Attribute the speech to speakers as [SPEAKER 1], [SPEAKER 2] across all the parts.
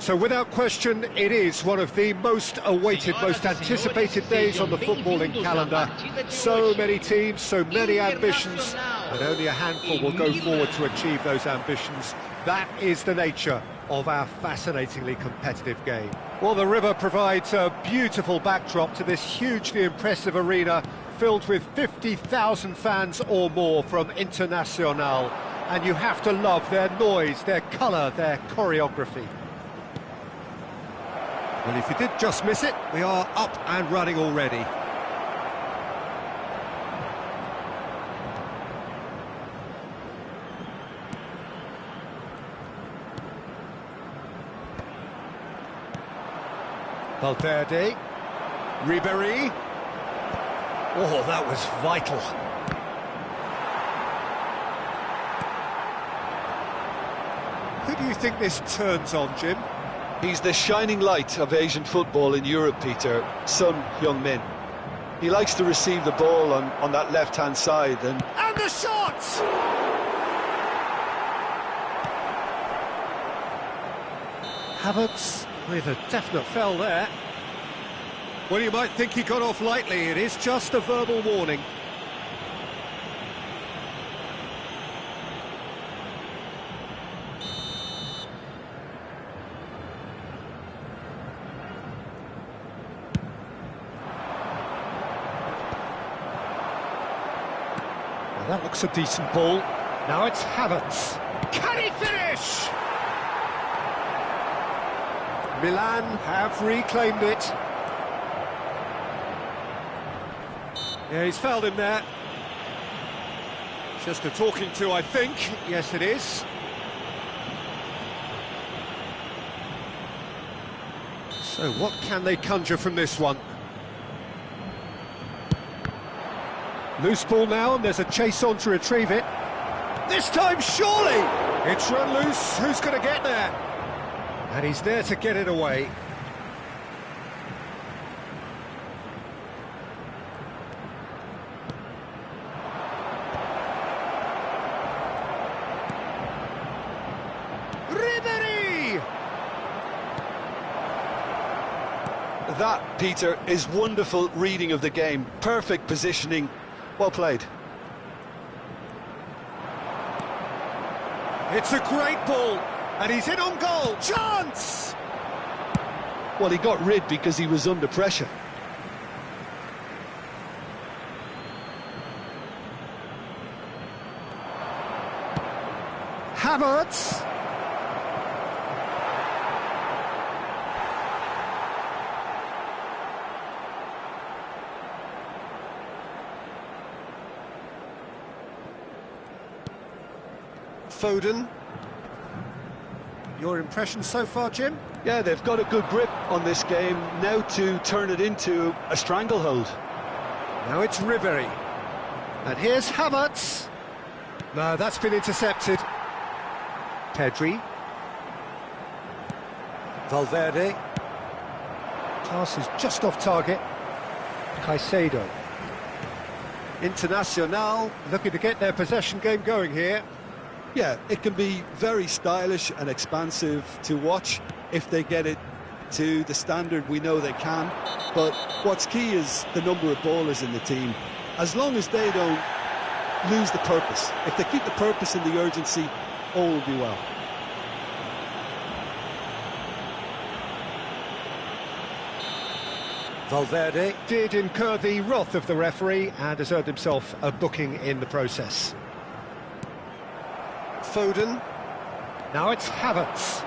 [SPEAKER 1] So without question, it is one of the most awaited, most anticipated days on the footballing calendar. So many teams, so many ambitions, and only a handful will go forward to achieve those ambitions. That is the nature of our fascinatingly competitive game. Well, the river provides a beautiful backdrop to this hugely impressive arena filled with 50,000 fans or more from Internacional. And you have to love their noise, their colour, their choreography. Well, if you did just miss it, we are up and running already. Valverde, Ribéry. Oh, that was vital. Who do you think this turns on, Jim?
[SPEAKER 2] He's the shining light of Asian football in Europe, Peter. Son Heung-min. He likes to receive the ball on that left-hand side and
[SPEAKER 1] the shot! Havertz with a definite foul there. Well, you might think he got off lightly. It is just a verbal warning. Well, that looks a decent ball. Now it's Havertz. Can he finish? Milan have reclaimed it. Yeah, he's fouled him there. Just a talking to, I think. Yes, it is. So what can they conjure from this one? Loose ball now, and there's a chase on to retrieve it. This time, surely! It's run loose. Who's going to get there? And he's there to get it away. Ribéry!
[SPEAKER 2] that, Peter, is wonderful reading of the game. Perfect positioning. Well played.
[SPEAKER 1] It's a great ball, and he's in on goal. Chance!
[SPEAKER 2] Well, he got rid because he was under pressure.
[SPEAKER 1] Havertz. Foden. Your impression so far, Jim?
[SPEAKER 2] Yeah, they've got a good grip on this game, now to turn it into a stranglehold.
[SPEAKER 1] Now it's Ribéry. And here's Havertz. No, that's been intercepted. Pedri. Valverde. Pass is just off target. Caicedo. Internacional looking to get their possession game going here.
[SPEAKER 2] Yeah, it can be very stylish and expansive to watch if they get it to the standard we know they can. But what's key is the number of ballers in the team. As long as they don't lose the purpose, if they keep the purpose and the urgency, all will be well.
[SPEAKER 1] Valverde did incur the wrath of the referee and has earned himself a booking in the process. Foden. Now it's Havertz.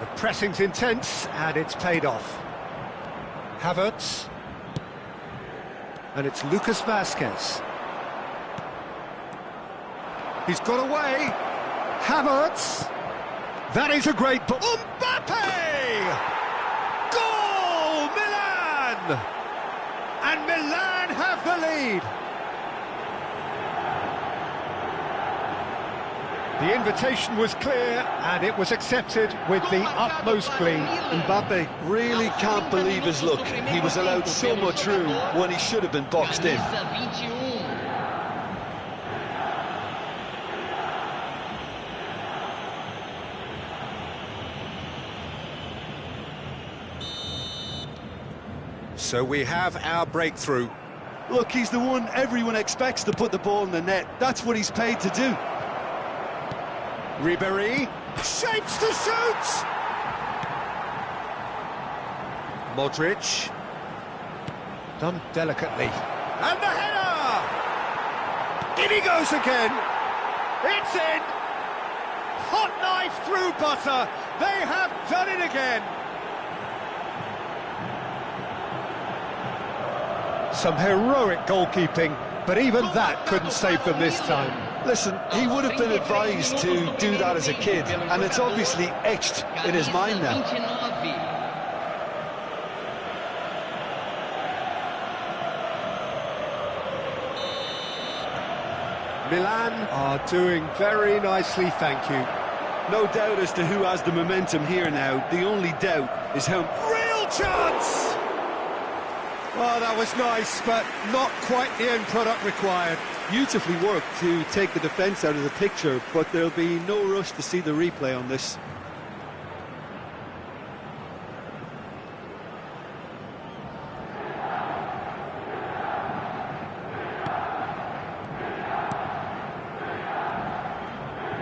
[SPEAKER 1] The pressing's intense and it's paid off. Havertz. And it's Lucas Vazquez. He's got away. Havertz. That is a great ball. Mbappe! Goal! Milan! And Milan have the lead. The invitation was clear and it was accepted with the utmost glee.
[SPEAKER 2] Mbappe really can't believe his luck. He was allowed so much room when he should have been boxed in.
[SPEAKER 1] So we have our breakthrough.
[SPEAKER 2] Look, he's the one everyone expects to put the ball in the net. That's what he's paid to do.
[SPEAKER 1] Ribéry shapes to shoot. Modric, done delicately, and the header! In he goes again. It's in. Hot knife through butter. They have done it again. Some heroic goalkeeping, but even that couldn't save them this time.
[SPEAKER 2] Listen, he would have been advised to do that as a kid, and it's obviously etched in his mind now.
[SPEAKER 1] Milan are doing very nicely, thank you.
[SPEAKER 2] No doubt as to who has the momentum here now. The only doubt is how...
[SPEAKER 1] Real chance! Well, that was nice, but not quite the end product required.
[SPEAKER 2] Beautifully worked to take the defence out of the picture, but there'll be no rush to see the replay on this.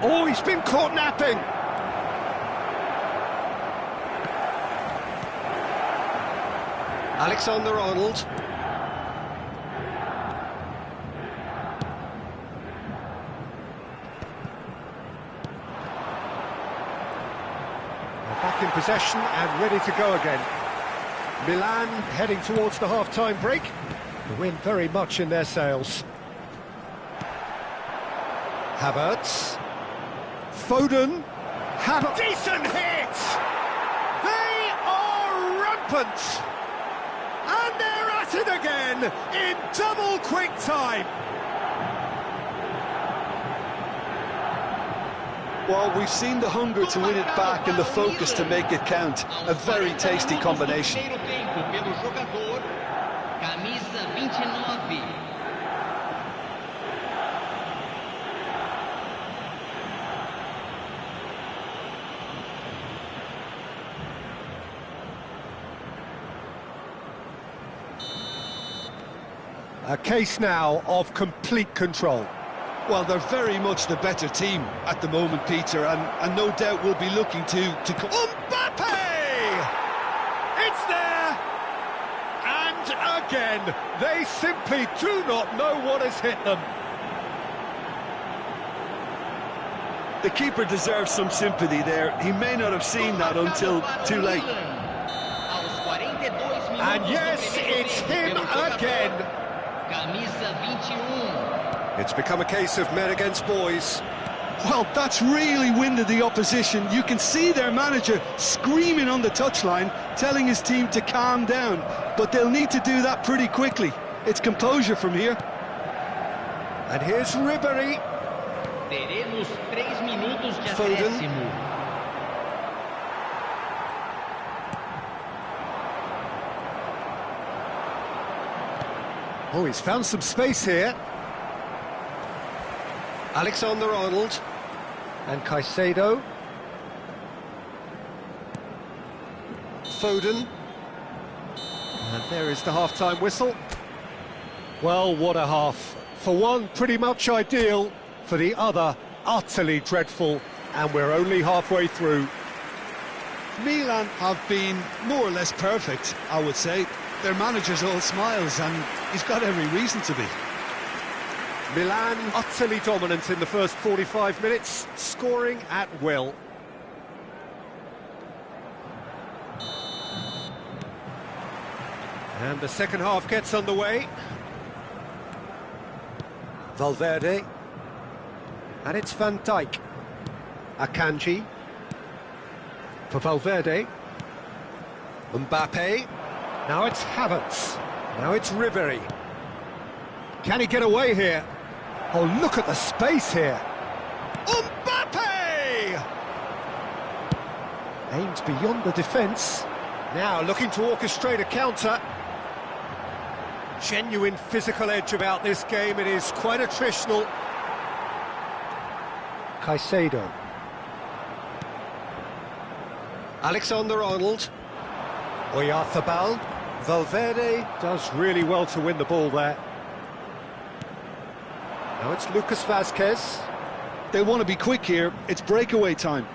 [SPEAKER 1] Oh, he's been caught napping. Alexander-Arnold. They're back in possession and ready to go again. Milan heading towards the half-time break. The wind very much in their sails. Havertz. Foden. Havertz. Decent hit! They are rampant! And they're at it again in double quick time.
[SPEAKER 2] Well, we've seen the hunger to win it back and the focus to make it count. A very tasty combination.
[SPEAKER 1] A case now of complete control.
[SPEAKER 2] Well, they're very much the better team at the moment, Peter, and no doubt will be looking to
[SPEAKER 1] Mbappe! It's there! And again, they simply do not know what has hit them.
[SPEAKER 2] The keeper deserves some sympathy there. He may not have seen that until too late.
[SPEAKER 1] And yes, it's him again. It's become a case of men against boys.
[SPEAKER 2] Well, that's really winded the opposition. You can see their manager screaming on the touchline, telling his team to calm down. But they'll need to do that pretty quickly. It's composure from here.
[SPEAKER 1] And here's Ribéry. Foden. Oh, he's found some space here. Alexander-Arnold and Caicedo. Foden. And there is the half-time whistle. Well, what a half. For one, pretty much ideal. For the other, utterly dreadful. And we're only halfway through.
[SPEAKER 2] Milan have been more or less perfect, I would say. Their manager's all smiles, and he's got every reason to be.
[SPEAKER 1] Milan utterly dominant in the first 45 minutes, scoring at will. And the second half gets underway. Valverde. And it's Van Dijk. Akanji. For Valverde. Mbappe. Now it's Havertz. Now it's Ribéry. Can he get away here? Oh, look at the space here. Mbappe! Aims beyond the defence. Now looking to orchestrate a counter. Genuine physical edge about this game. It is quite attritional. Caicedo. Alexander-Arnold. Oyarzabal. Valverde does really well to win the ball there. Now it's Lucas Vazquez.
[SPEAKER 2] They want to be quick here. It's breakaway time.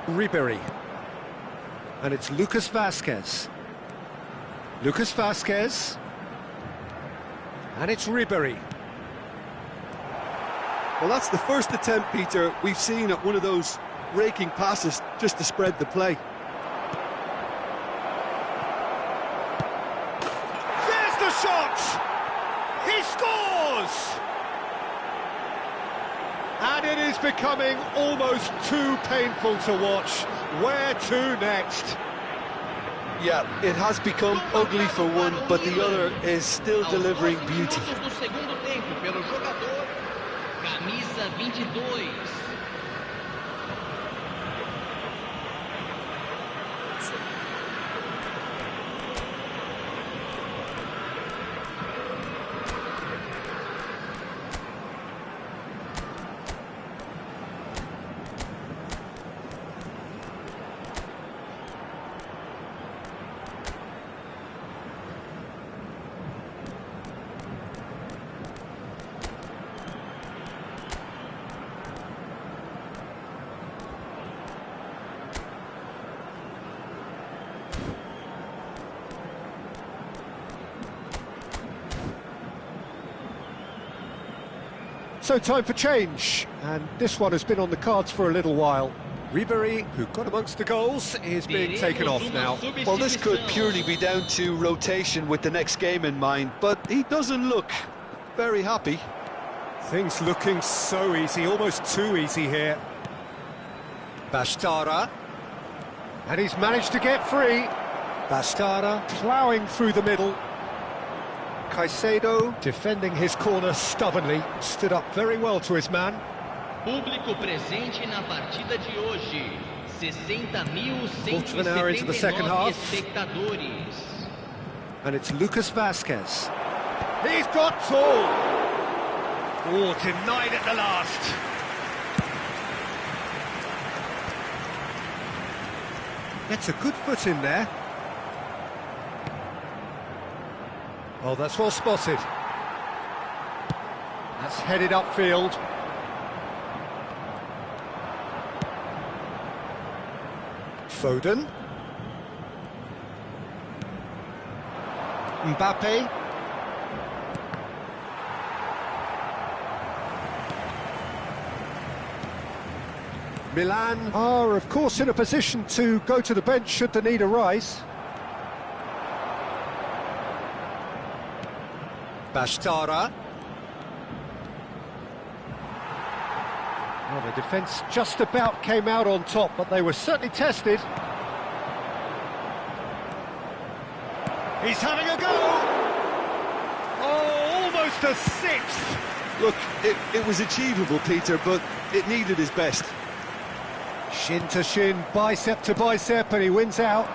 [SPEAKER 1] Ribery. And it's Lucas Vazquez. Lucas Vazquez. And it's Ribery.
[SPEAKER 2] Well, that's the first attempt, Peter, we've seen at one of those raking passes just to spread the play.
[SPEAKER 1] There's the shot! He scores! And it is becoming almost too painful to watch. Where to next?
[SPEAKER 2] Yeah, it has become ugly for one, but the other is still delivering beauty.
[SPEAKER 3] Camisa 22.
[SPEAKER 1] So time for change, and this one has been on the cards for a little while. Ribery, who got amongst the goals, is being taken off now.
[SPEAKER 2] Well, this could purely be down to rotation with the next game in mind, but he doesn't look very happy.
[SPEAKER 1] Things looking so easy, almost too easy here. Bastara, and he's managed to get free. Bastara ploughing through the middle. Caicedo defending his corner stubbornly, stood up very well to his man.
[SPEAKER 3] Público presente na partida de hoje.
[SPEAKER 1] 60.179 into the second half.
[SPEAKER 3] espectadores.
[SPEAKER 1] And it's Lucas Vazquez. He's got tall. Oh, denied at the last. Gets a good foot in there. Oh, that's well spotted. That's headed upfield. Foden. Mbappe. Milan are, of course, in a position to go to the bench should the need arise. Bastara. Well, the defence just about came out on top, but they were certainly tested. He's having a go! Oh, almost a sixth!
[SPEAKER 2] Look, it was achievable, Peter, but it needed his best.
[SPEAKER 1] Shin to shin, bicep to bicep, and he wins out.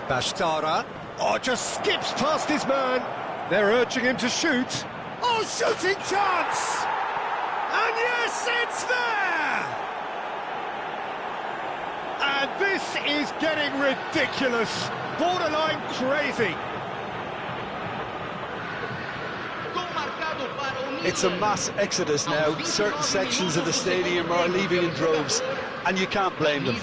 [SPEAKER 1] Bastara. Oh, just skips past his man. They're urging him to shoot. Oh, shooting chance! And yes, it's there! And this is getting ridiculous. Borderline crazy.
[SPEAKER 2] It's a mass exodus now. Certain sections of the stadium are leaving in droves, and you can't blame them.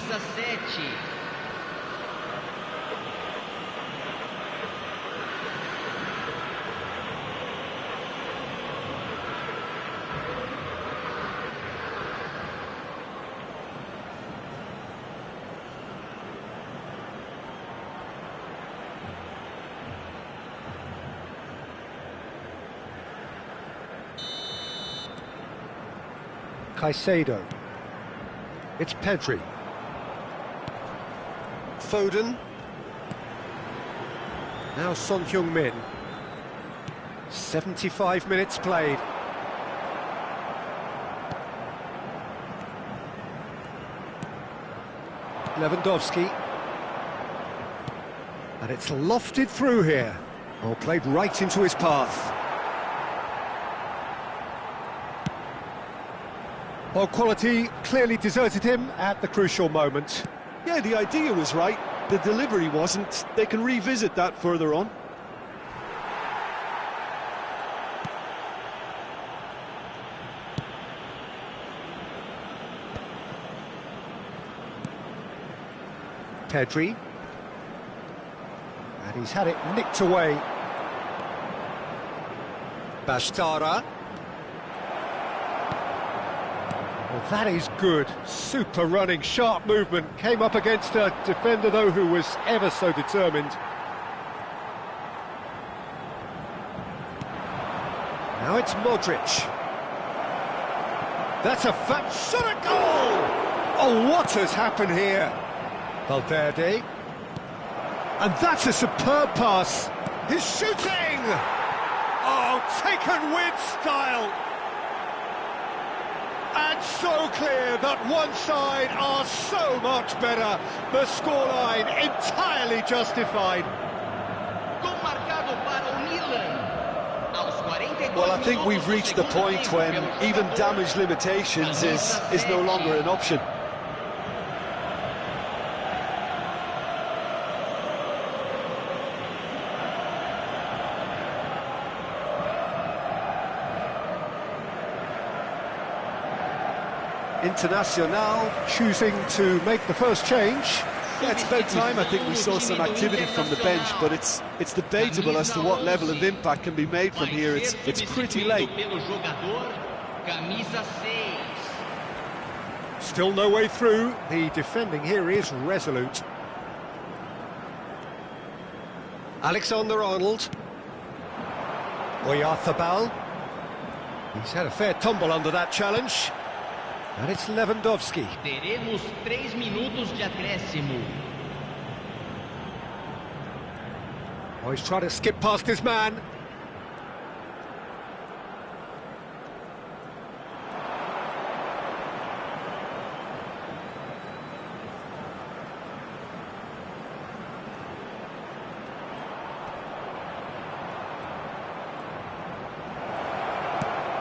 [SPEAKER 1] Caicedo. It's Pedri. Foden. Now Son Heung-min. 75 minutes played. Lewandowski. And it's lofted through here. Oh, played right into his path. Well, quality clearly deserted him at the crucial moment.
[SPEAKER 2] Yeah, the idea was right, The delivery wasn't. They can revisit that further on.
[SPEAKER 1] Pedri. And he's had it nicked away. Bastara. Well, that is good. Super running, sharp movement. Came up against a defender, though, who was ever so determined. Now it's Modric. That's a fat shot at goal! Oh, what has happened here? Valverde. And that's a superb pass. He's shooting! Oh, taken with style. And so clear that one side are so much better. The scoreline entirely justified.
[SPEAKER 2] Well, I think we've reached the point when even damage limitations is no longer an option.
[SPEAKER 1] Internacional choosing to make the first change.
[SPEAKER 2] Yeah, it's about time. I think we saw some activity from the bench, but it's debatable as to what level of impact can be made from here. It's pretty late.
[SPEAKER 1] Still no way through. The defending here is resolute. Alexander-Arnold. Oyarzabal. He's had a fair tumble under that challenge. And it's Lewandowski.
[SPEAKER 3] Teremos 3 minutos de acréscimo.
[SPEAKER 1] Oh, he's trying to skip past his man.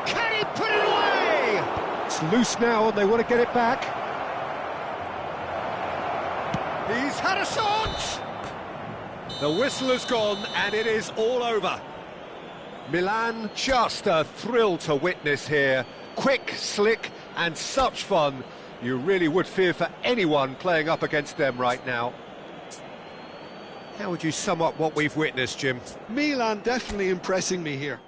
[SPEAKER 1] Can he put it away? It's loose now and they want to get it back. He's had a shot! The whistle has gone and it is all over. Milan, just a thrill to witness here. Quick, slick and such fun. You really would fear for anyone playing up against them right now. How would you sum up what we've witnessed, Jim?
[SPEAKER 2] Milan definitely impressing me here.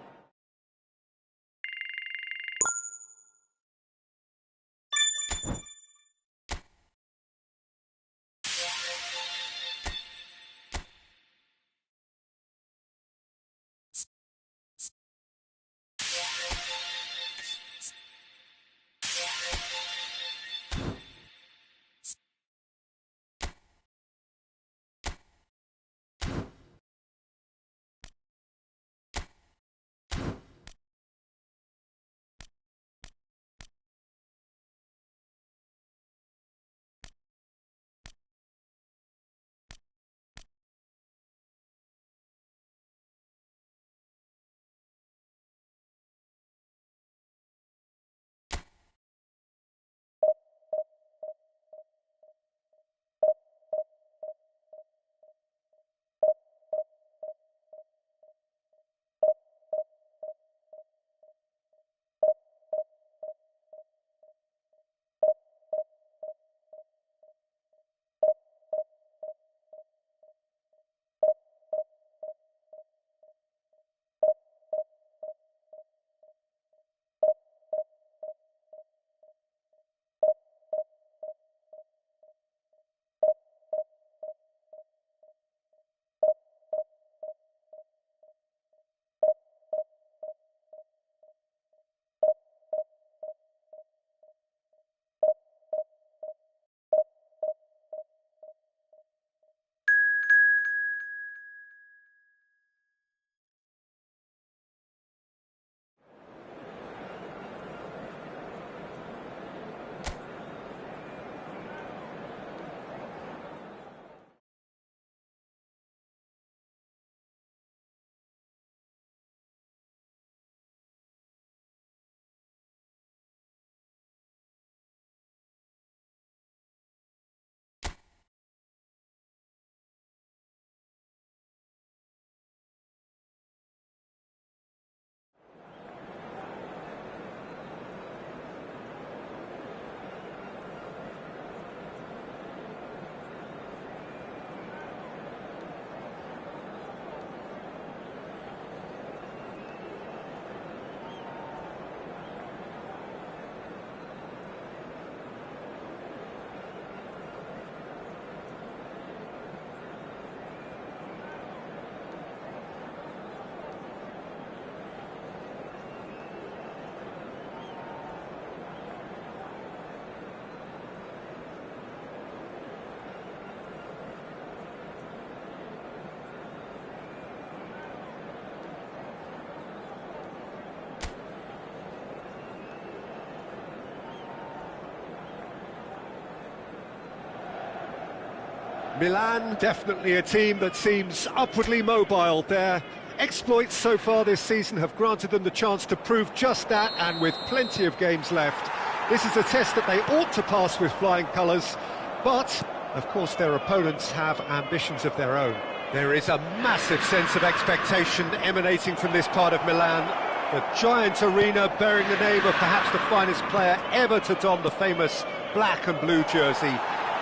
[SPEAKER 1] Milan, definitely a team that seems upwardly mobile. Their exploits so far this season have granted them the chance to prove just that, and with plenty of games left. This is a test that they ought to pass with flying colours, but, of course, their opponents have ambitions of their own. There is a massive sense of expectation emanating from this part of Milan. The giant arena bearing the name of perhaps the finest player ever to don the famous black and blue jersey.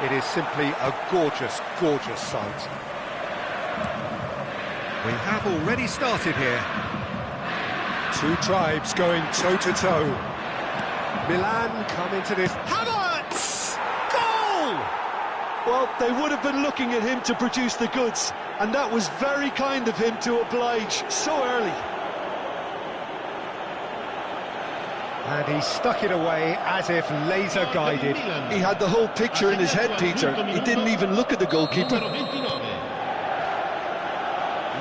[SPEAKER 1] It is simply a gorgeous, gorgeous sight. We have already started here. Two tribes going toe-to-toe. Milan come into this. Havertz! Goal!
[SPEAKER 2] Well, they would have been looking at him to produce the goods, and that was very kind of him to oblige so early.
[SPEAKER 1] And he stuck it away as if laser-guided.
[SPEAKER 2] He had the whole picture in his head, Peter. He didn't even look at the goalkeeper.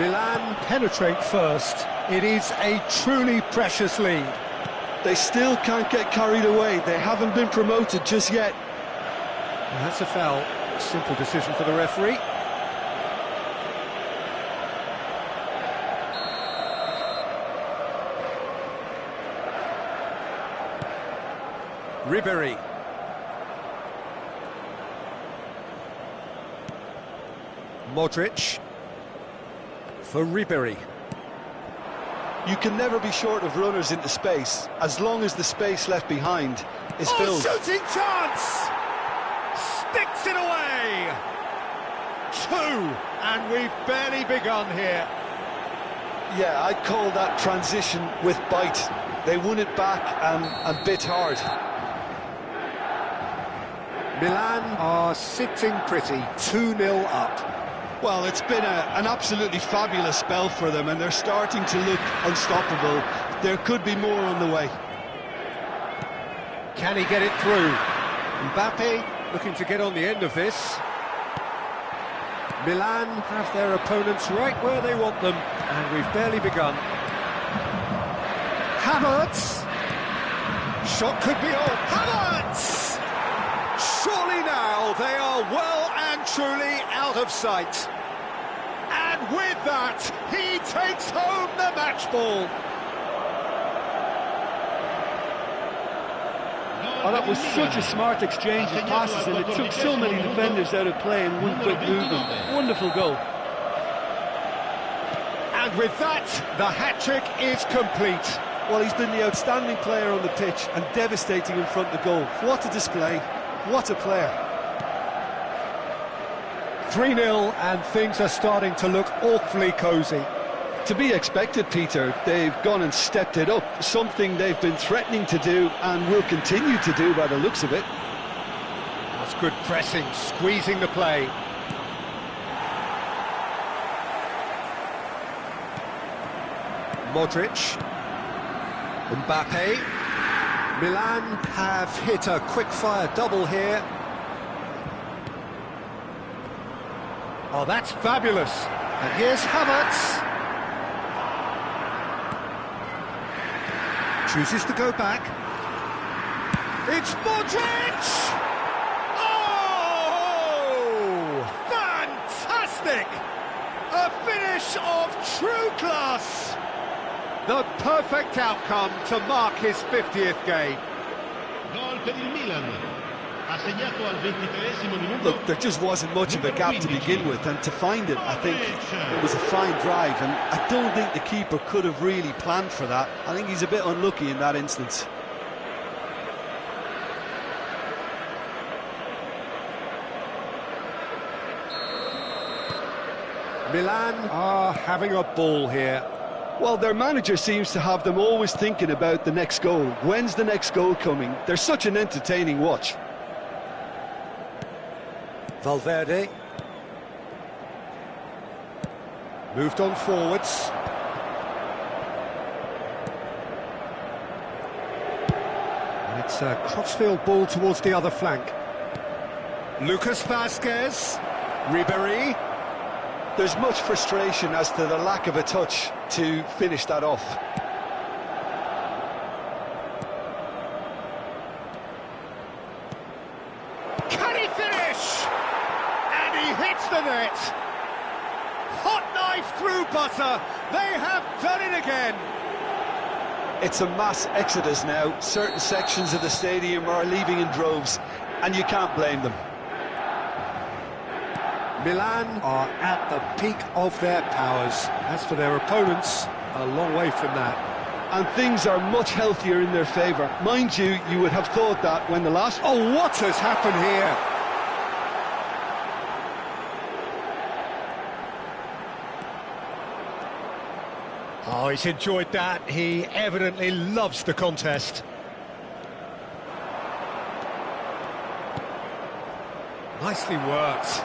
[SPEAKER 1] Milan penetrate first. It is a truly precious lead.
[SPEAKER 2] They still can't get carried away. They haven't been promoted just yet.
[SPEAKER 1] And that's a foul. Simple decision for the referee. Ribery. Modric. For Ribery.
[SPEAKER 2] You can never be short of runners into space, as long as the space left behind is filled.
[SPEAKER 1] Shooting chance! Sticks it away! 2, and we've barely begun here.
[SPEAKER 2] Yeah, I'd call that transition with bite. They won it back and bit hard.
[SPEAKER 1] Milan are sitting pretty, 2-0 up.
[SPEAKER 2] Well, it's been an absolutely fabulous spell for them, and they're starting to look unstoppable. There could be more on the way.
[SPEAKER 1] Can he get it through? Mbappe looking to get on the end of this. Milan have their opponents right where they want them, and we've barely begun. Havertz! Shot could be on. Havertz! Surely now they are well and truly out of sight. And with that, he takes home the match ball.
[SPEAKER 4] Oh, that was such a smart exchange of passes, and it took so many defenders out of play in one quick movement. Wonderful goal.
[SPEAKER 1] And with that, the hat-trick is complete.
[SPEAKER 2] Well, he's been the outstanding player on the pitch and devastating in front of the goal. What a display, what a player.
[SPEAKER 1] 3-0, and things are starting to look awfully cosy.
[SPEAKER 2] To be expected, Peter. They've gone and stepped it up, something they've been threatening to do and will continue to do by the looks of it.
[SPEAKER 1] That's good pressing, squeezing the play. Modric. Mbappe. Milan have hit a quick-fire double here. Oh, that's fabulous. And here's Havertz. Chooses to go back. It's Modric! Oh! Fantastic! A finish of true class! The perfect outcome to mark his 50th game.
[SPEAKER 3] Gol per il Milan. Assegnato al 23esimo minuto.
[SPEAKER 2] Look, there just wasn't much of a gap to begin with, and to find it, I think it was a fine drive, and I don't think the keeper could have really planned for that. I think he's a bit unlucky in that instance.
[SPEAKER 1] Milan are having a ball here.
[SPEAKER 2] Well, their manager seems to have them always thinking about the next goal. When's the next goal coming? They're such an entertaining watch.
[SPEAKER 1] Valverde. Moved on forwards. And it's a crossfield ball towards the other flank. Lucas Vazquez. Ribery.
[SPEAKER 2] There's much frustration as to the lack of a touch to finish that off.
[SPEAKER 1] Can he finish? And he hits net! Hot knife through butter! They have done it again!
[SPEAKER 2] It's a mass exodus now. Certain sections of the stadium are leaving in droves, and you can't blame them.
[SPEAKER 1] Milan are at the peak of their powers. As for their opponents, a long way from that.
[SPEAKER 2] And things are much healthier in their favour. Mind you, you would have thought that when the last...
[SPEAKER 1] Oh, what has happened here? Oh, he's enjoyed that. He evidently loves the contest. Nicely worked.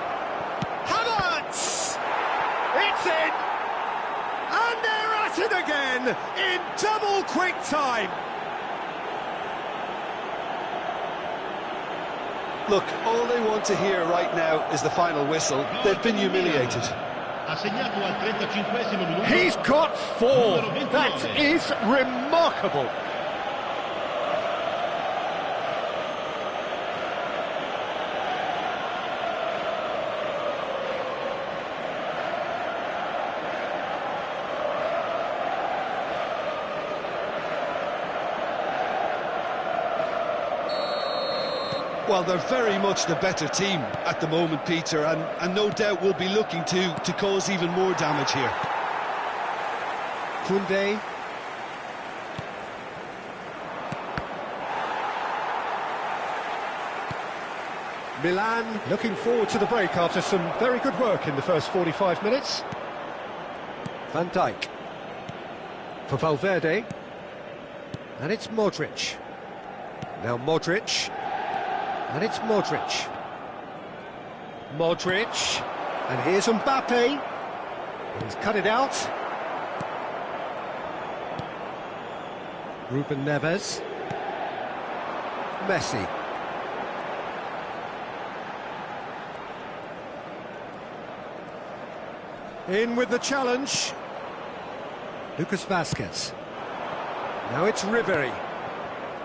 [SPEAKER 1] Havertz! It's in! And they're at it again in double quick time.
[SPEAKER 2] Look, all they want to hear right now is the final whistle. They've been humiliated.
[SPEAKER 1] He's got 4. That is remarkable.
[SPEAKER 2] Well, they're very much the better team at the moment, Peter, and no doubt will be looking to cause even more damage here.
[SPEAKER 1] Koundé. Milan looking forward to the break after some very good work in the first 45 minutes. Van Dijk. For Valverde. And it's Modric. Now Modric. And it's Modric. Modric. And here's Mbappe. He's cut it out. Ruben Neves. Messi. In with the challenge. Lucas Vazquez. Now it's Ribéry.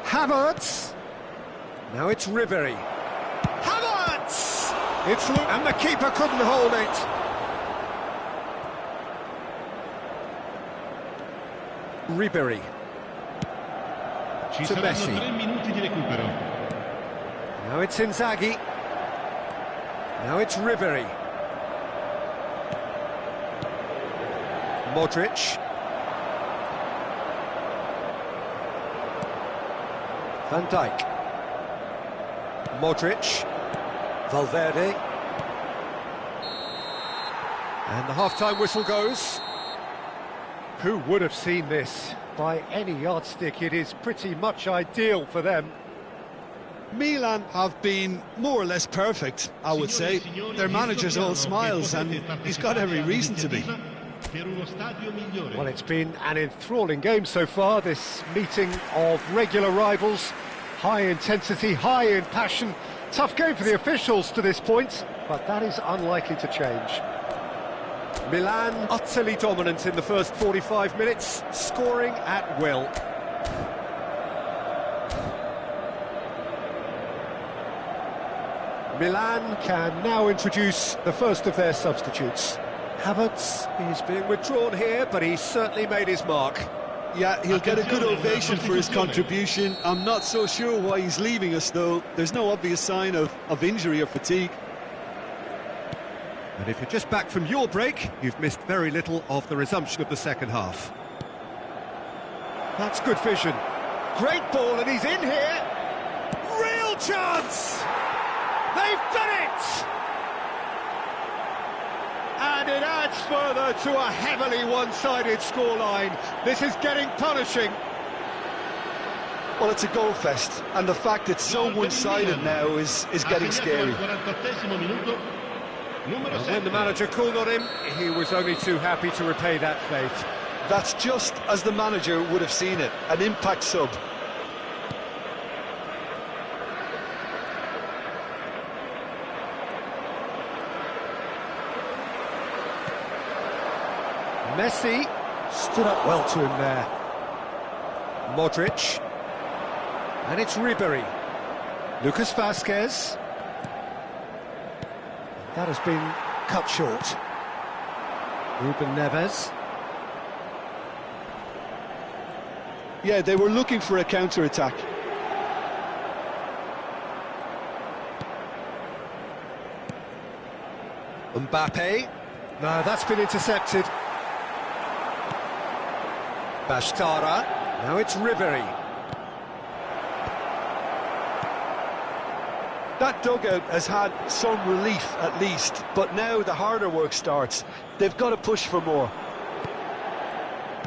[SPEAKER 1] Havertz. Now it's Ribéry. Havertz! It's and the keeper couldn't hold it. Ribéry. To Messi. Now it's Inzaghi. Now it's Ribéry. Modric. Van Dijk. Modric, Valverde, and the half-time whistle goes. Who would have seen this? By any yardstick, it is pretty much ideal for them.
[SPEAKER 2] Milan have been more or less perfect, I would say. Their manager's all smiles, and he's got every reason to be.
[SPEAKER 1] Well, it's been an enthralling game so far, this meeting of regular rivals. High intensity, high in passion. Tough game for the officials to this point, but that is unlikely to change. Milan utterly dominant in the first 45 minutes, scoring at will. Milan can now introduce the first of their substitutes. Havertz is being withdrawn here, but he's certainly made his mark.
[SPEAKER 2] Yeah, he'll get a good ovation for his contribution. I'm not so sure why he's leaving us, though. There's no obvious sign of injury or fatigue.
[SPEAKER 1] And if you're just back from your break, you've missed very little of the resumption of the second half. That's good vision. Great ball, and he's in here. Real chance! They've done it! And it adds further to a heavily one-sided scoreline. This is getting punishing.
[SPEAKER 2] Well, it's a goal fest, and the fact it's so one-sided now is getting scary.
[SPEAKER 1] And when the manager called on him, he was only too happy to repay that fate.
[SPEAKER 2] That's just as the manager would have seen it, an impact sub.
[SPEAKER 1] Messi stood up well to him there. Modric. And it's Ribéry. Lucas Vazquez. That has been cut short. Ruben Neves.
[SPEAKER 2] Yeah, they were looking for a counter-attack.
[SPEAKER 1] Mbappe. No, that's been intercepted. Bashtara. Now it's Ribery.
[SPEAKER 2] That dugout has had some relief at least, but now the harder work starts. They've got to push for more.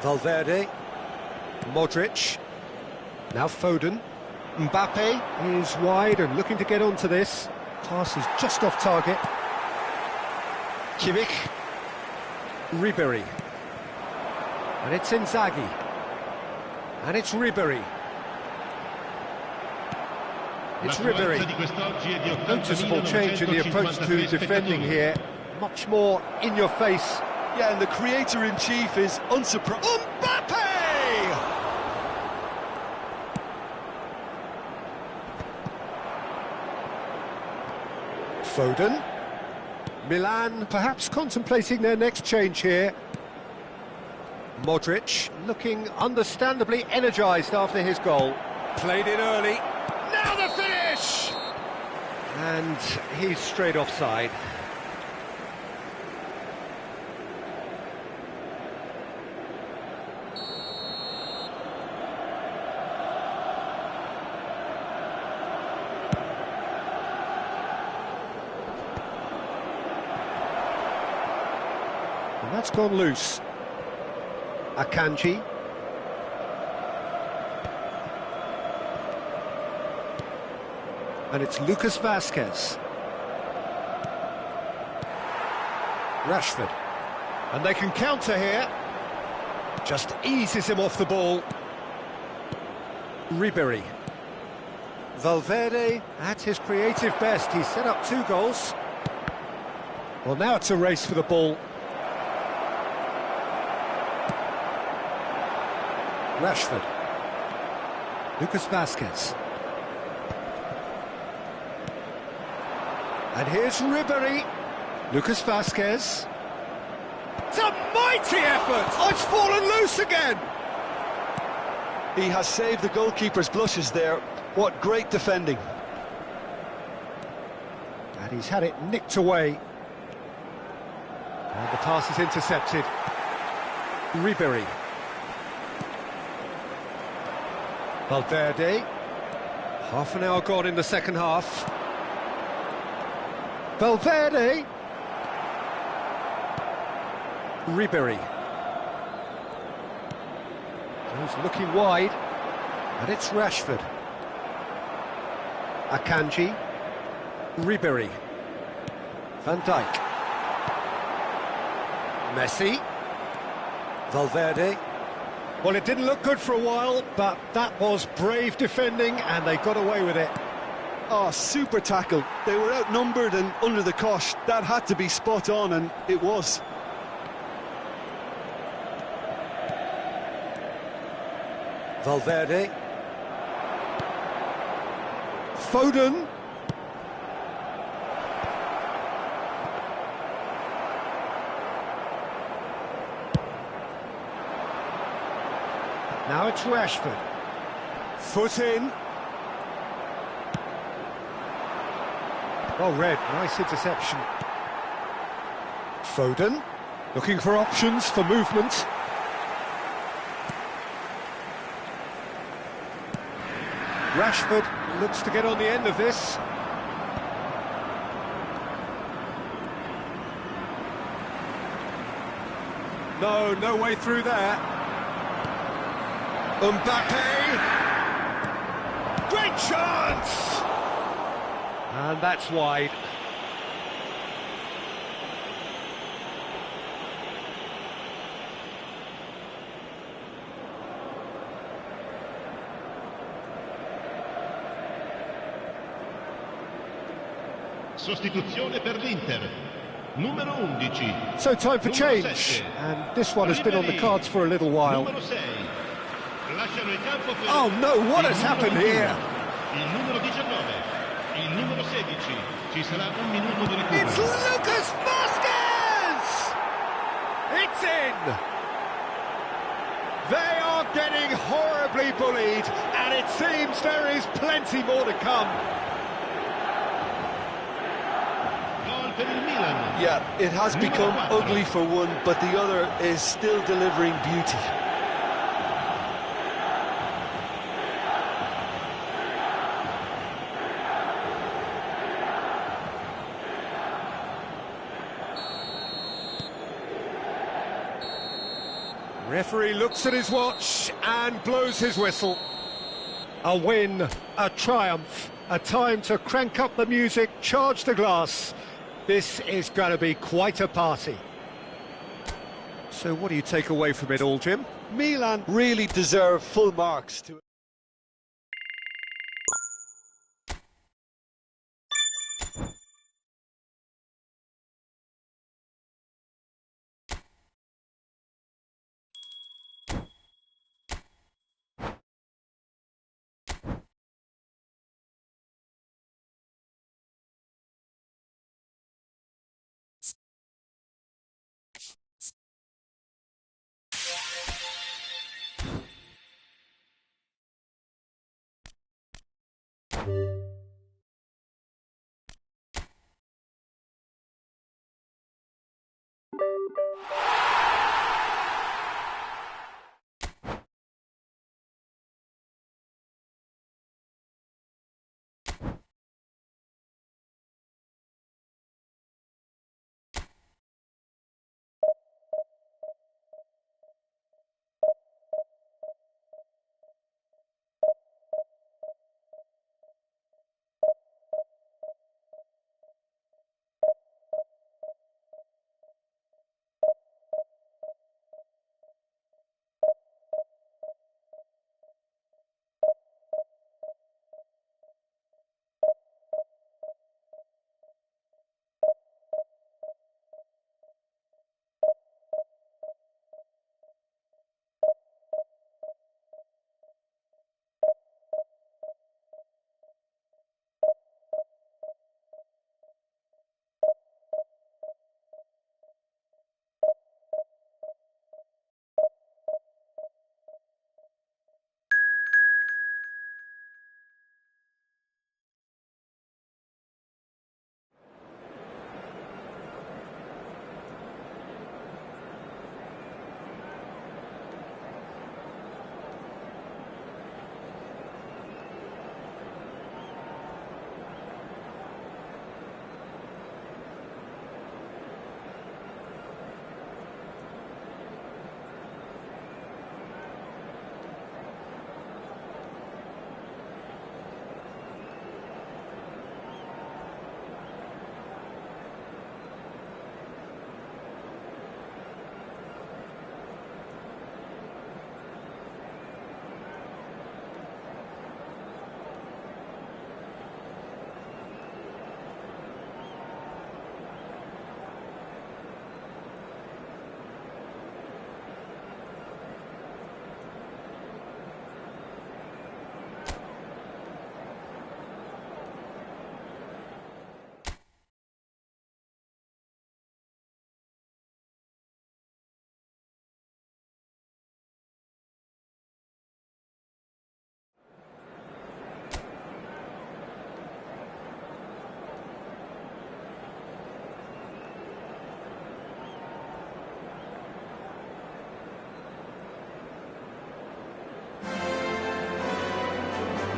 [SPEAKER 1] Valverde. Modric. Now Foden. Mbappe is wide and looking to get onto this. Pass is just off target. Kimmich. Ribery. And it's Inzaghi. And it's Ribery. It's Ribery. Noticeable change in the approach to defending here. Much more in your face.
[SPEAKER 2] Yeah, and the creator-in-chief is unsurprised. Mbappe!
[SPEAKER 1] Foden. Milan perhaps contemplating their next change here. Modric looking understandably energised after his goal. Played it early. Now the finish! And he's straight offside. And that's gone loose. Akanji. And it's Lucas Vazquez. Rashford. And they can counter here. Just eases him off the ball. Ribery. Valverde at his creative best. He's set up 2 goals. Well, now it's a race for the ball. Rashford. Lucas Vazquez. And here's Ribery. Lucas Vazquez. It's a mighty effort! Oh, it's fallen loose again!
[SPEAKER 2] He has saved the goalkeeper's blushes there. What great defending.
[SPEAKER 1] And he's had it nicked away. And the pass is intercepted. Ribery. Valverde. Half an hour gone in the second half. Valverde. Ribery. He's looking wide. And it's Rashford. Akanji. Ribery. Van Dijk. Messi. Valverde. Well, it didn't look good for a while, but that was brave defending, and they got away with it.
[SPEAKER 2] Oh, super tackle. They were outnumbered and under the cosh. That had to be spot on, and it was.
[SPEAKER 1] Valverde. Foden. Now it's Rashford. Foot in. Well read, nice interception. Foden, looking for options for movement. Rashford looks to get on the end of this. No way through there. Mbappe! Great chance! And that's wide.
[SPEAKER 3] Sostituzione per l'Inter. Numero 11.
[SPEAKER 1] So time for change. And this one has been on the cards for a little while.
[SPEAKER 3] Numero 6. Lasciano il campo per
[SPEAKER 1] Oh no, what has happened here?
[SPEAKER 3] Il numero 19. Il numero 16. Ci sarà un minuto di recupero.
[SPEAKER 1] It's Lucas Vazquez! It's in! They are getting horribly bullied, and it seems there is plenty more to come.
[SPEAKER 3] Gol per il Milan.
[SPEAKER 2] Yeah, it has become ugly for one, but the other is still delivering beauty.
[SPEAKER 1] Referee looks at his watch and blows his whistle. A win, a triumph, a time to crank up the music, charge the glass. This is going to be quite a party. So what do you take away from it all, Jim?
[SPEAKER 2] Milan really deserve full marks to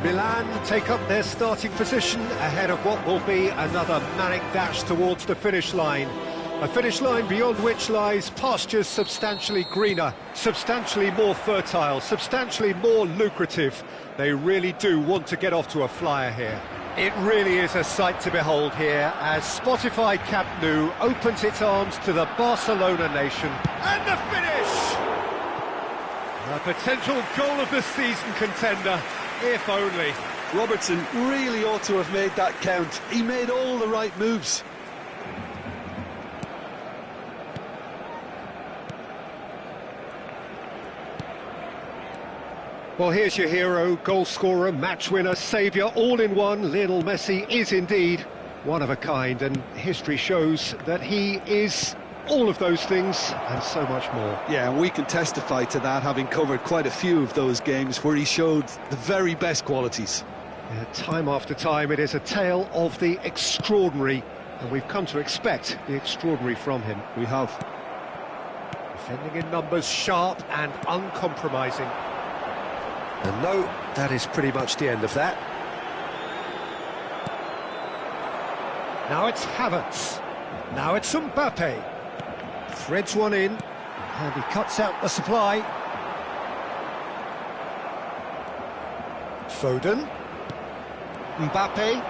[SPEAKER 1] Milan take up their starting position ahead of what will be another manic dash towards the finish line. A finish line beyond which lies pastures substantially greener, substantially more fertile, substantially more lucrative. They really do want to get off to a flyer here. It really is a sight to behold here as Spotify Camp Nou opens its arms to the Barcelona nation. And the finish! A potential goal of the season contender, if only.
[SPEAKER 2] Robertson really ought to have made that count. He made all the right moves.
[SPEAKER 1] Well, here's your hero, goal scorer, match winner, saviour, all in one. Lionel Messi is indeed one of a kind, and history shows that he is all of those things and so much more.
[SPEAKER 2] Yeah, and we can testify to that, having covered quite a few of those games where he showed the very best qualities.
[SPEAKER 1] Yeah, time after time, it is a tale of the extraordinary, and we've come to expect the extraordinary from him.
[SPEAKER 2] We have.
[SPEAKER 1] Defending in numbers, sharp and uncompromising. And no, that is pretty much the end of that. Now it's Havertz. Now it's Mbappe. Threads one in, and he cuts out the supply. Foden. Mbappe.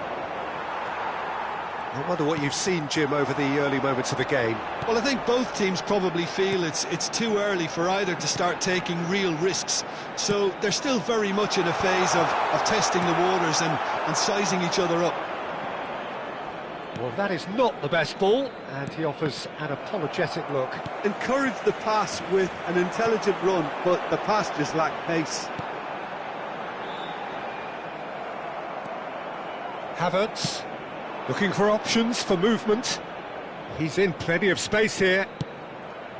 [SPEAKER 1] I wonder what you've seen, Jim, over the early moments of the game.
[SPEAKER 2] Well, I think both teams probably feel it's too early for either to start taking real risks. So they're still very much in a phase of testing the waters and sizing each other up.
[SPEAKER 1] Well, that is not the best ball, and he offers an apologetic look.
[SPEAKER 2] Encourage the pass with an intelligent run, but the pass just lacked pace.
[SPEAKER 1] Havertz, looking for options for movement. He's in plenty of space here.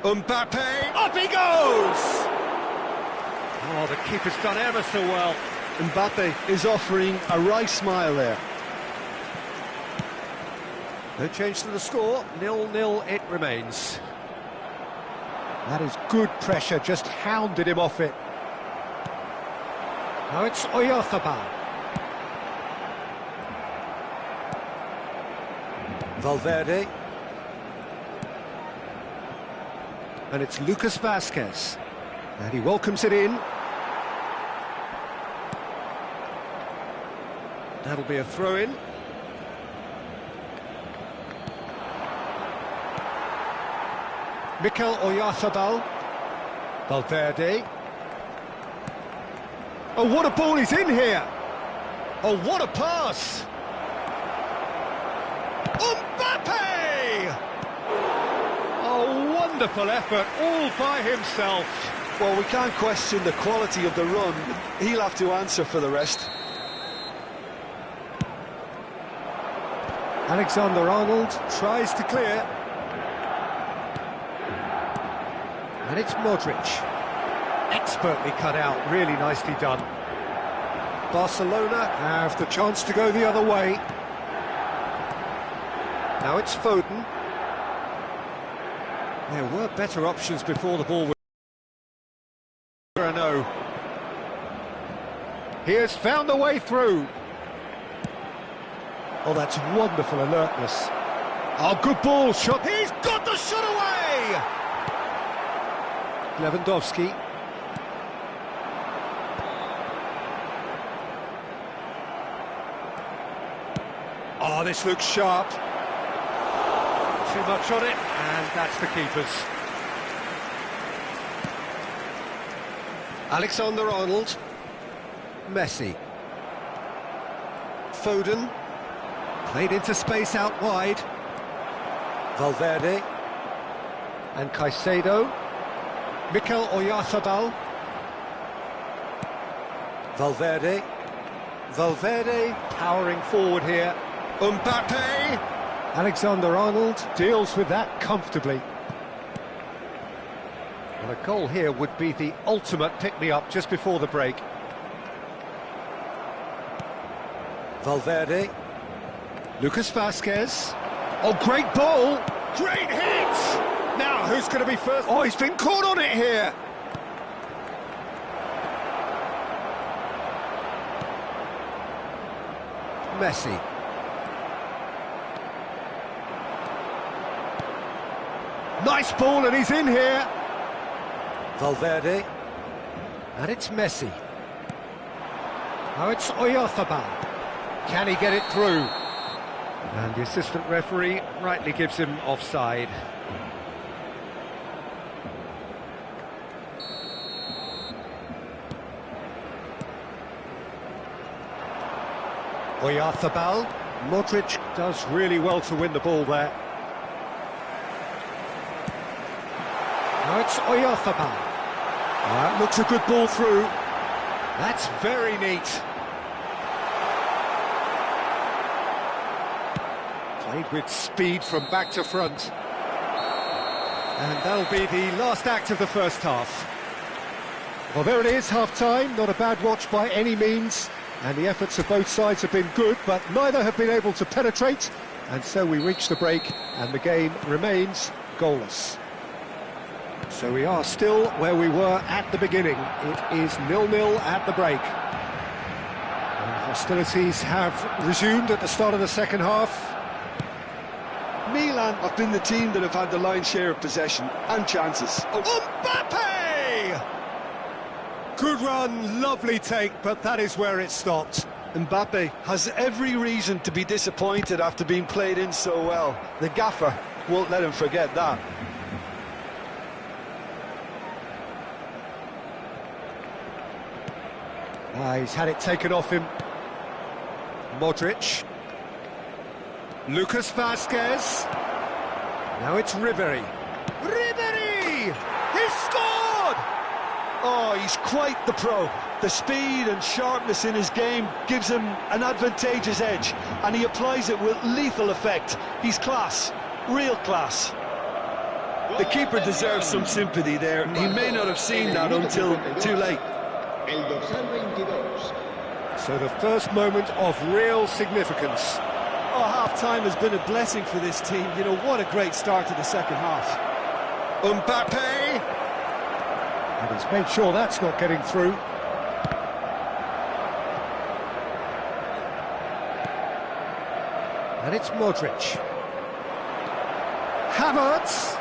[SPEAKER 1] Mbappe, up he goes! Oh, the keeper's done ever so well.
[SPEAKER 2] Mbappe is offering a wry smile there.
[SPEAKER 1] No change to the score, 0-0 it remains. That is good pressure, just hounded him off it. Now it's Oyarzabal. Valverde. And it's Lucas Vazquez. And he welcomes it in. That'll be a throw-in. Mikel Oyarzabal. Valverde. Oh, what a ball is in here! Oh, what a pass! Mbappe! Oh, wonderful effort, all by himself.
[SPEAKER 2] Well, we can't question the quality of the run. He'll have to answer for the rest.
[SPEAKER 1] Alexander-Arnold tries to clear. And it's Modric. Expertly cut out, really nicely done. Barcelona have the chance to go the other way. Now it's Foden. There were better options before the ball was... No. He has found a way through. Oh, that's wonderful alertness. Oh, good ball, shot. He's got the shot away! Lewandowski. Oh, this looks sharp. Too much on it, and that's the keeper's. Alexander-Arnold. Messi. Foden. Played into space out wide. Valverde. And Caicedo. Mikel Oyarzabal. Valverde. Valverde powering forward here. Mbappe. Alexander-Arnold deals with that comfortably. Well, a goal here would be the ultimate pick-me-up just before the break. Valverde. Lucas Vazquez. Oh, great ball! Great hit! Now, who's going to be first? Oh, he's been caught on it here! Messi. Nice ball, and he's in here! Valverde. And it's Messi. Now it's Oyarzabal. Can he get it through? And the assistant referee rightly gives him offside. Oyarzabal. Modric does really well to win the ball there. Now it's Oyarzabal. That looks a good ball through. That's very neat. Played with speed from back to front. And that'll be the last act of the first half. Well, there it is, half-time. Not a bad watch by any means. And the efforts of both sides have been good, but neither have been able to penetrate. And so we reach the break, and the game remains goalless. So we are still where we were at the beginning. It is 0-0 at the break. And hostilities have resumed at the start of the second half.
[SPEAKER 2] Milan have been the team that have had the lion's share of possession and chances.
[SPEAKER 1] Mbappe! Good run, lovely take, but that is where it stopped.
[SPEAKER 2] Mbappe has every reason to be disappointed after being played in so well. The gaffer won't let him forget that.
[SPEAKER 1] He's had it taken off him. Modric. Lucas Vazquez. Now it's Ribery. Ribery! He scored!
[SPEAKER 2] Oh, he's quite the pro. The speed and sharpness in his game gives him an advantageous edge, and he applies it with lethal effect. He's class, real class. The keeper deserves some sympathy there. He may not have seen that until too late.
[SPEAKER 1] So the first moment of real significance.
[SPEAKER 4] Oh, half-time has been a blessing for this team. You know, what a great start to the second half.
[SPEAKER 1] Mbappe! And he's made sure that's not getting through. And it's Modric. Havertz!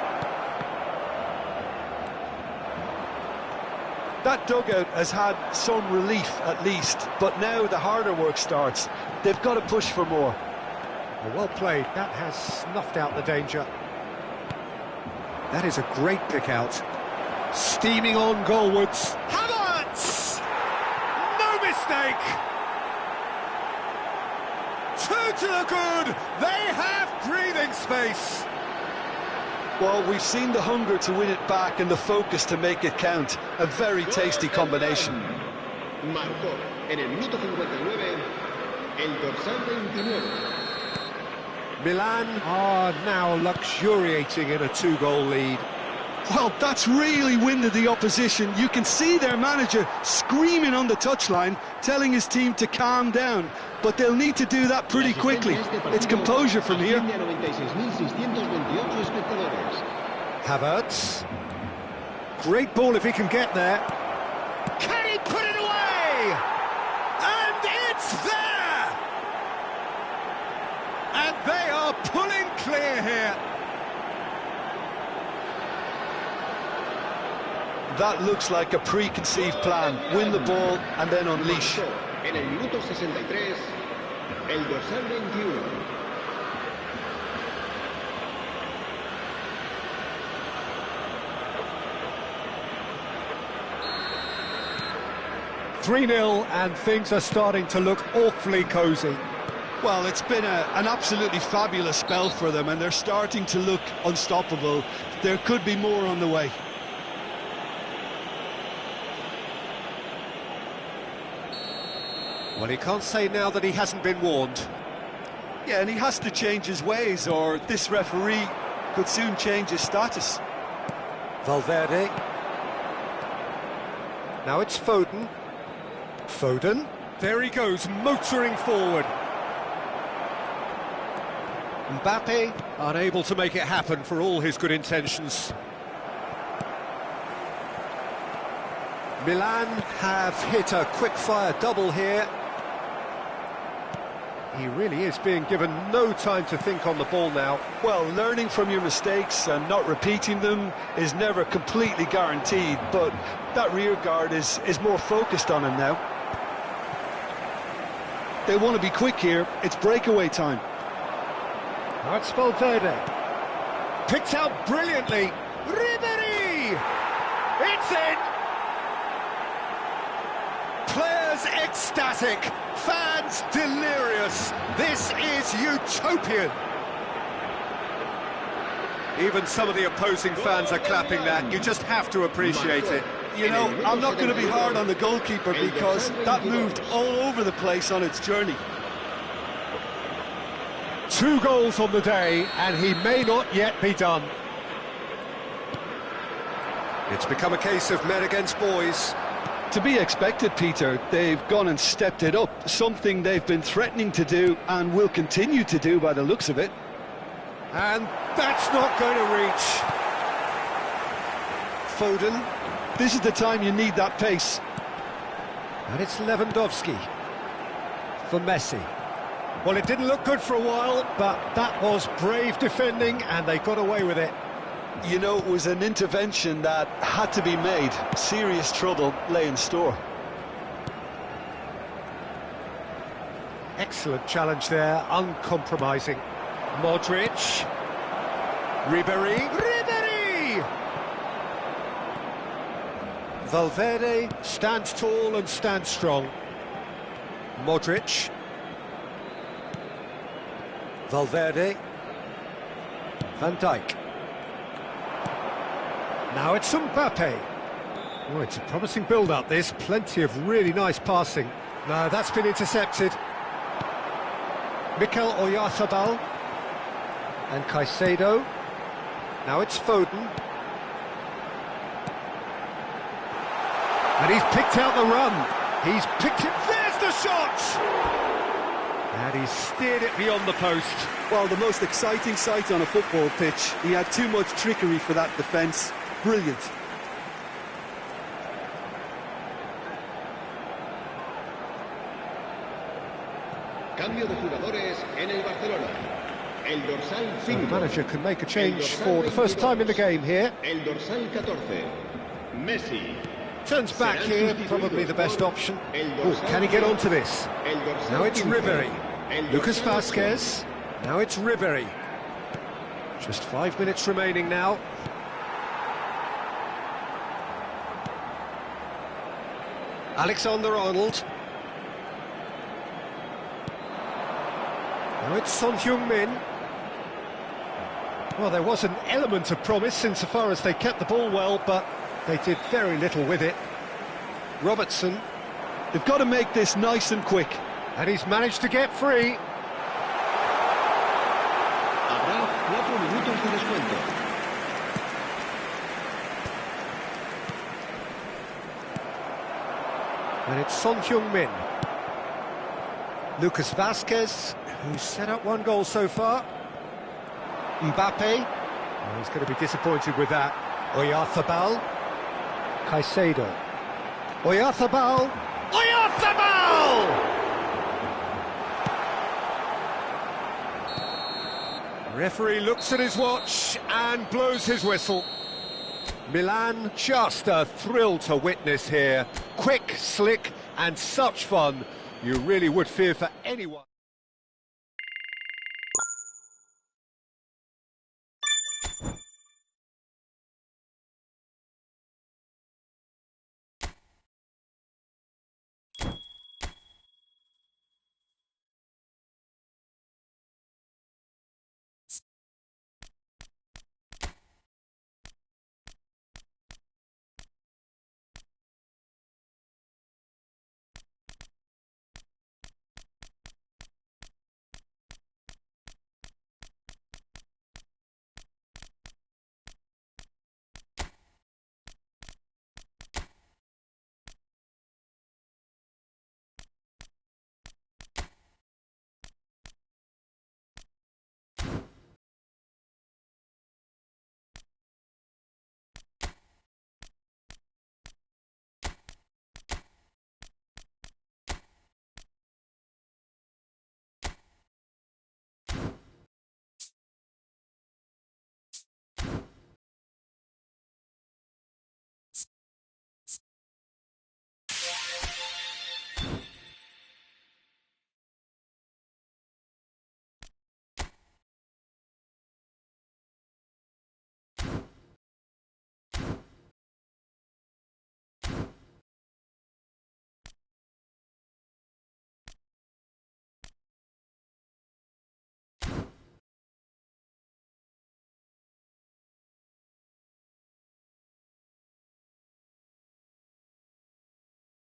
[SPEAKER 2] That dugout has had some relief at least, but now the harder work starts. They've got to push for more.
[SPEAKER 1] Well played, that has snuffed out the danger. That is a great pick out. Steaming on goalwards. Havertz! No mistake! Two to the good! They have breathing space!
[SPEAKER 2] Well, we've seen the hunger to win it back and the focus to make it count. A very tasty combination.
[SPEAKER 5] Marcó en el minuto 59 el dorsal 29.
[SPEAKER 1] Milan are now luxuriating in a two-goal lead.
[SPEAKER 2] Well, that's really winded the opposition. You can see their manager screaming on the touchline, telling his team to calm down. But they'll need to do that pretty quickly. It's composure from here.
[SPEAKER 1] Havertz. Great ball if he can get there. Can he put it away? And it's there! And they are pulling clear here.
[SPEAKER 2] That looks like a preconceived plan. Win the ball and then unleash.
[SPEAKER 5] En el minuto 63, el dorsal 21.
[SPEAKER 1] (3-0) and things are starting to look awfully cosy.
[SPEAKER 2] Well, it's been an absolutely fabulous spell for them, and they're starting to look unstoppable. There could be more on the way.
[SPEAKER 1] Well, he can't say now that he hasn't been warned.
[SPEAKER 2] Yeah, and he has to change his ways, or this referee could soon change his status.
[SPEAKER 1] Valverde. Now it's Foden. Foden. There he goes, motoring forward. Mbappe, unable to make it happen for all his good intentions. Milan have hit a quick-fire double here. He really is being given no time to think on the ball now.
[SPEAKER 2] Well, learning from your mistakes and not repeating them is never completely guaranteed, but that rear guard is more focused on him now. They want to be quick here. It's breakaway time.
[SPEAKER 1] Now it's Valverde. Picked out brilliantly. Ribery! It's in! Players ecstatic, fans delirious. This is utopian. Even some of the opposing fans are clapping that. You just have to appreciate it.
[SPEAKER 2] You know, I'm not going to be hard on the goalkeeper because that moved all over the place on its journey.
[SPEAKER 1] 2 goals on the day, and he may not yet be done. It's become a case of men against boys.
[SPEAKER 2] To be expected, Peter. They've gone and stepped it up, something they've been threatening to do and will continue to do by the looks of it.
[SPEAKER 1] And that's not going to reach. Foden.
[SPEAKER 2] This is the time you need that pace.
[SPEAKER 1] And it's Lewandowski for Messi. Well, it didn't look good for a while, but that was brave defending, and they got away with it.
[SPEAKER 2] You know, it was an intervention that had to be made. Serious trouble lay in store.
[SPEAKER 1] Excellent challenge there, uncompromising. Modric. Ribéry. Valverde stands tall and stands strong. Modric. Valverde. Van Dijk. Now it's Mbappe. Oh, it's a promising build-up, this. Plenty of really nice passing. No, that's been intercepted. Mikel Oyarzabal. And Caicedo. Now it's Foden. And he's picked out the run. He's picked it. There's the shot! And he's steered it beyond the post.
[SPEAKER 2] Well, the most exciting sight on a football pitch. He had too much trickery for that defence. Brilliant.
[SPEAKER 5] Cambio de jugadores en el Barcelona. El dorsal
[SPEAKER 1] The
[SPEAKER 5] 5.
[SPEAKER 1] manager can make a change for the first time in the game here.
[SPEAKER 5] El dorsal 14. Messi.
[SPEAKER 1] Turns back here, probably the best option. Oh, can he get onto this? Now it's Ribéry. Lucas Vázquez. Now it's Ribéry. Just 5 minutes remaining now. Alexander-Arnold. Now it's Son Heung-min. Well, there was an element of promise insofar as they kept the ball well, but they did very little with it. Robertson.
[SPEAKER 2] They've got to make this nice and quick.
[SPEAKER 1] And he's managed to get free.
[SPEAKER 5] Habrá 4 minutos de descuento.
[SPEAKER 1] And it's Son Heung-min. Lucas Vázquez, who's set up 1 goal so far. Mbappe. Oh, he's going to be disappointed with that. Oyarzabal. Caicedo. Oyarzabal. Oyarzabal! Referee looks at his watch and blows his whistle. Milan, just a thrill to witness here. Quick, slick, and such fun. You really would fear for anyone.